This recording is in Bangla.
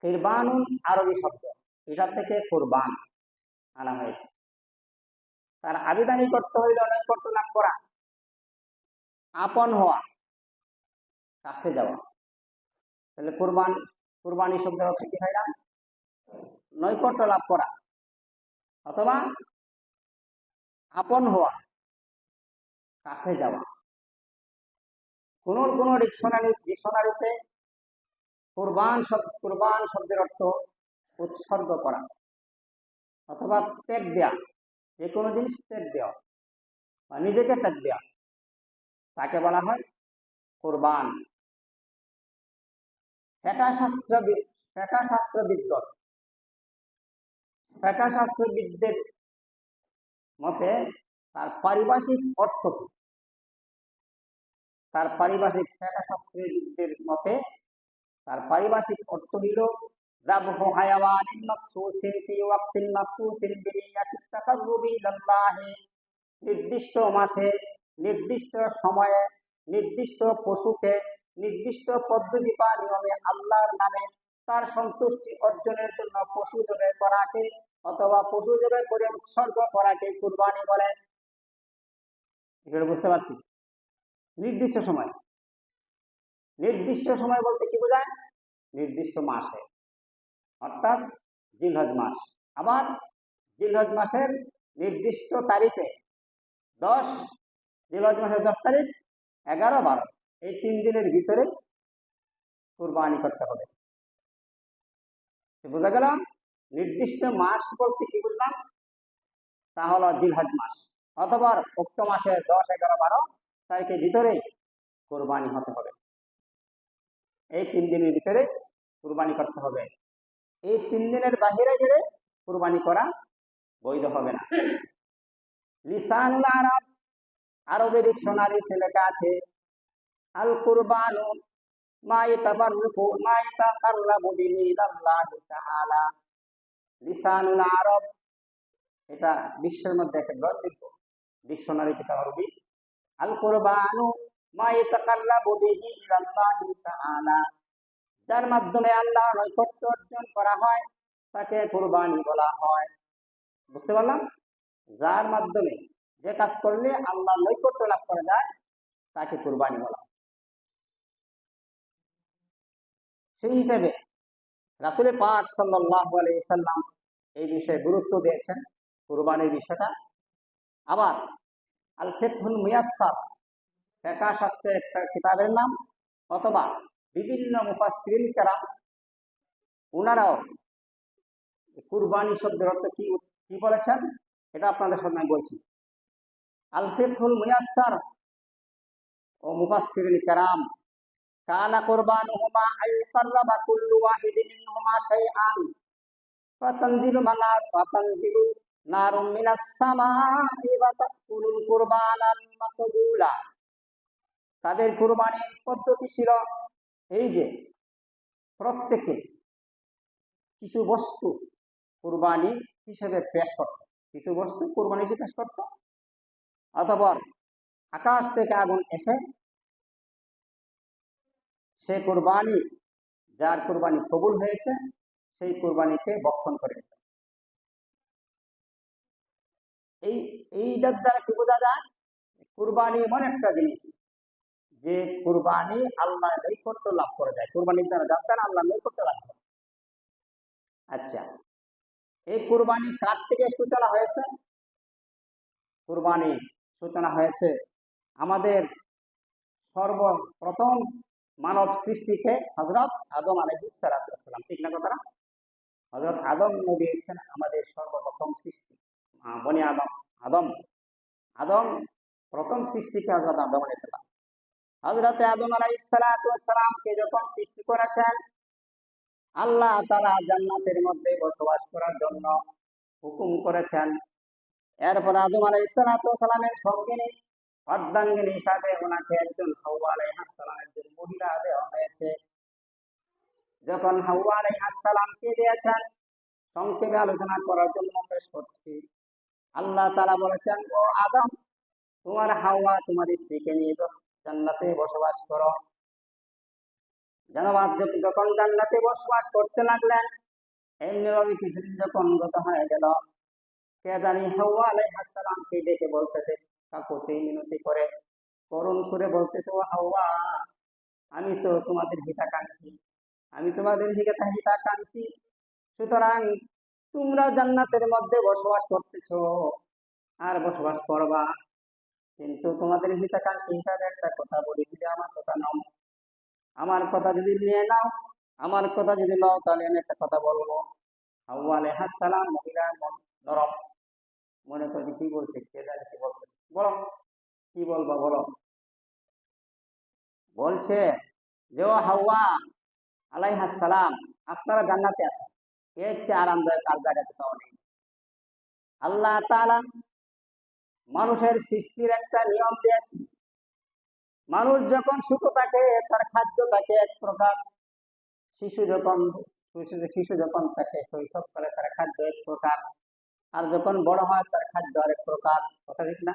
কিরবানুন আরবি শব্দ, এটা থেকে কুরবান আনা হয়েছে। তার আবিধানিক অর্থ হইল নৈকট্য লাভ করা, আপন হওয়া, কাছে যাওয়া। তাহলে কুরবানি শব্দের অর্থ কি হয় না? নৈকট্য লাভ করা অথবা আপন হওয়া, কাছে যাওয়া। কোন কোন ডিকশনারিতে কুরবান শব্দের অর্থ উৎসর্গ করা অথবা ত্যাগ দেয়া, যে কোনো জিনিস ত্যাগ দেওয়া বা নিজেকে ত্যাগ দেওয়া, তাকে বলা হয় কুরবান। শাস্ত্রবিদদের মতে তার পারিভাষিক অর্থ কি? তার পারিভাষিক শাস্ত্রবিদদের মতে তার পারিভাষিক অর্থ হইল যাবহু হায়াওয়ানিন মাখসুসিন ফি ওয়াক্তিন মাখসুসিন বিনিয়াতিত তাকাররুবি ইলাল্লাহি, নির্দিষ্ট মাসে, নির্দিষ্ট সময়ে, নির্দিষ্ট পশুকে নির্দিষ্ট পদ্ধতি বা নিয়মে আল্লাহর নামে তার সন্তুষ্টি অর্জনের জন্য পশু জবাই করাকে অথবা পশু জবাই করে উৎসর্গ করাকে কুরবানি বলে। এটা বুঝতে পারছি? নির্দিষ্ট সময়, নির্দিষ্ট সময় বলতে কি বোঝায়? নির্দিষ্ট মাসে, অর্থাৎ জিলহজ মাস। আবার জিলহজ মাসের নির্দিষ্ট তারিখে 10, জিলহজ মাসের 10 তারিখ, 11, 12, এই 3 দিনের ভিতরে কুরবানি করতে হবে। বোঝা গেল? নির্দিষ্ট মাস বলতে কি বুঝলাম? তা হলো জিলহজ মাস অথবা উক্ত মাসের 10, 11, 12 তারিখের ভিতরে কুরবানি হতে হবে। এই 3 দিনের ভিতরে কুরবানি করতে হবে। এই 3 দিনের বাহিরে গেলে কুরবানি করা বৈধ হবে না। লিসানুল আরব, আরবি ডিকশনারিতে লেখা আছে আল কুরবানু মা ইয়াতাকাররাবু বিহি ইলাল্লাহি তাআলা। লিসানুল আরব, এটা বিশ্বের মধ্যে একটা গ্রন্থ, ডিকশনারি কিতাব আরবি। আল কুরবানু মা ইয়াতাকাররাবু বিহি ইলাল্লাহি তাআলা, যার মাধ্যমে আল্লাহর নৈকট্য অর্জন করা হয় তাকে কুরবানি বলা হয়। বুঝতে পারলাম? যার মাধ্যমে, যে কাজ করলে আল্লাহর নৈকট্য লাভ করা যায় তাকে কুরবানি বলা হয়। সেই হিসেবে রাসূল পাক সাল্লাল্লাহু আলাইহি সাল্লাম এই বিষয়ে গুরুত্ব দিয়েছেন, কুরবানির বিষয়টা। আবার আল ফিকহুল মুয়াসসার, ফিকহ শাস্ত্রের একটা কিতাবের নাম, অথবা বিভিন্ন মুফাসসিরিন কেরাম ওনারাও কুরবানি শব্দের অর্থ কি বলেছেন এটা আপনাদের সামনে বলছি। আল ফিকহুল মুয়াসসার ও মুফাসসিরিন কেরাম, কানা কুরবানুহুমা আইকাররাবা কুল্লু ওয়াহিদিন মিনহুমা শাইআন ফাতানজিলু নারুম মিনাস সামাই ওয়া তাকুলুল কুরবানাল মাকবুলা। তাদের কুরবানির পদ্ধতি ছিল এই যে প্রত্যেকে কিছু বস্তু কুরবানি হিসেবে পেশ করত, কিছু বস্তু কুরবানি হিসেবে পেশ করত, অথবা আকাশ থেকে আগুন এসে সে কুরবানি, যার কুরবানি কবুল হয়েছে সেই কুরবানিকে ভক্ষণ করে নিত। এইটার দ্বারা কি বোঝা যায়? কুরবানি এমন একটা জিনিস যে কুরবানি আল্লাহর নৈকট্য লাভ করে যায়। কুরবানির দ্বারা যার আল্লাহর নৈকট্য লাভ করে। আচ্ছা, এই কুরবানি কার থেকে সূচনা হয়েছে? কুরবানি সূচনা হয়েছে আমাদের সর্বপ্রথম মানব সৃষ্টিকে হযরত আদম আলাইহিস সালাম। ঠিক না কথাটা? হযরত আদম নবী হচ্ছেন আমাদের সর্বপ্রথম সৃষ্টি। বনি আদম প্রথম সৃষ্টিকে হযরত আদম আলাইহিস সালাম। হযরত আদম আলাইহিস সালামকে যখন সৃষ্টি করেছেন, আল্লাহ তাআলা জান্নাতের মধ্যে বসবাস করার জন্য হুকুম করেছেন। এরপর আদম আলাইহিস সালামের সঙ্গিনী অর্ধাঙ্গিনী হিসাবে ওনাকে একজন হাওয়া আলাইহিস সালামের একজন মহিলা দেওয়া হয়েছে। যখন হাওয়া আলাইহিস সালামকে দিয়েছেন, সংক্ষেপে আলোচনা করার জন্য পেশ করছি। আল্লাহ তাআলা বলেছেন, ও আদম, তোমার হাওয়া তোমার স্ত্রীকে নিয়ে জান্নাতে বসবাস করো। জান্নাত যখন জান্নাতে বসবাস করতে লাগলেন, এমনিভাবে কিছুদিন যখন গত হয়ে গেল, কে জানি হাওয়া আলাইহিস সালামকে ডেকে বলতেছে, কাকুতি মিনতি করে করুণ সুরে বলতেছে, ও হাওয়া, আমি তো তোমাদের হিতাকাঙ্ক্ষী, আমি তোমাদের হিতাকাঙ্ক্ষী, সুতরাং তোমরা জান্নাতের মধ্যে বসবাস করতেছো আর বসবাস করবা, কিন্তু তোমাদের হিতাকাঙ্ক্ষী হিসাবে একটা কথা বলি, যদি আমার কথা নাও, আমার কথা যদি নিয়ে নাও, আমার কথা যদি নাও, তাহলে আমি একটা কথা বলবো। হাওয়া আলাইহিস সালাম মহিলা মন নরম, মনে করে কি বলছে, কে জানে কি বলতেছে, বলো কি বলবা বলো। বলছে যে, ও হাওয়া আলাইহিস সালাম, আপনারা জান্নাতে আছেন, এর চেয়ে আরামদায়ক আর জায়গা কোথাও নেই। আল্লাহ তাআলা মানুষের সৃষ্টির একটা নিয়ম দিয়েছে, মানুষ যখন ছোট থাকে তার খাদ্য থাকে এক প্রকার, শিশু যখন শিশু যখন থাকে শৈশবকালে তার খাদ্য এক প্রকার, আর যখন বড় হয় তার খাদ্য আরেক প্রকার, কথা ঠিক না?